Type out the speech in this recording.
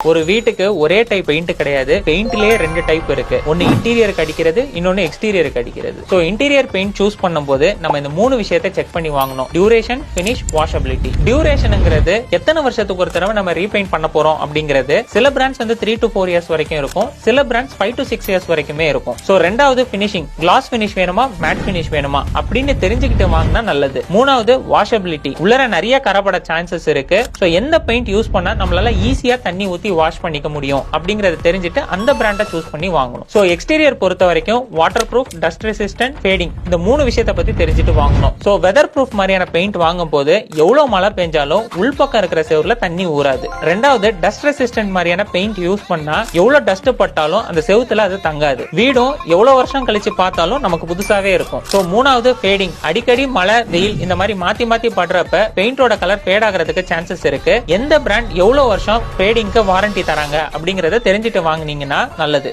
ஒரு வீட்டுக்கு ஒரே டைப் பெயிண்ட் கிடையாது. பெயிண்ட்லயே 2 டைப் இருக்கு. ஒன்னு இன்டீரியருக்கு அடிக்கிறது, இன்னொன்னு எக்ஸ்டீரியருக்கு அடிக்கிறது. சோ இன்டீரியர் பெயிண்ட் சூஸ் பண்ணும்போது நம்ம இந்த 3 விஷயத்தை செக் பண்ணி வாங்கணும். Duration, finish, வாஷபிலிட்டி. டியூரேஷன்ங்கிறது எத்தனை வருஷத்துக்கு ஒரு தடவை நம்ம ரீபெயிண்ட் பண்ண போறோம் அப்படிங்கிறது. சில பிராண்ட்ஸ் 3 to 4 இயர்ஸ் வரைக்கும் இருக்கும். சில பிராண்ட்ஸ் 5 to 6 இயர்ஸ் வரைக்குமே இருக்கும். சோ ரெண்டாவது ஃபினிஷிங், கிளாஸ் ஃபினிஷ் வேணுமா மேட் ஃபினிஷ் வேணுமா அப்படின்னு தெரிஞ்சுக்கிட்டு வாங்கினா நல்லது. மூணாவது வாஷபிலிட்டி, உள்ளர நிறைய கரப்பட சான்சஸ் இருக்கு. சோ எந்த பெயிண்ட் யூஸ் பண்ணா நம்மளால ஈஸியா தண்ணி ஊத்தி வாஷ் பண்ணிக்க முடியும் அப்படிங்கறத தெரிஞ்சுட்டு அந்த பிராண்டை சூஸ் பண்ணி வாங்கணும். சோ எக்ஸ்டீரியர் பொறுத்த வரைக்கும் water proof, dust resistant, fading, இந்த 3 விஷயத்தை பத்தி தெரிஞ்சுட்டு வாங்கணும். சோ வெதர் ப்ரூஃப் மாதிரியான பெயிண்ட் வாங்கும் போது எவ்வளவு மழை பெஞ்சாலும் உள்பக்கம் இருக்கிற செவுர்ல தண்ணி ஊறாது. ரெண்டாவது டஸ்ட் ரெசிஸ்டன்ட் மாதிரியான பெயிண்ட் யூஸ் பண்ணா எவ்வளவு டஸ்ட் பட்டாலும் அந்த செவுத்துல அது தங்காது. வீடும் எவ்வளவு வருஷம் கழிச்சு பார்த்தாலும் நமக்கு புதுசாவே இருக்கும். சோ மூணாவது ஃபேடிங், அடிக்கடி மழை வெயில் இந்த மாதிரி மாத்தி மாத்தி படுறப்ப பெயிண்டோட கலர் ஃபேட் ஆகிறதுக்கு சான்சஸ் இருக்கு. எந்த பிராண்ட் எவ்வளவு வருஷம் ஃபேடிங்க்கு வாரண்டி தராங்க அப்படிங்கறத தெரிஞ்சுட்டு வாங்குனீங்கன்னா நல்லது.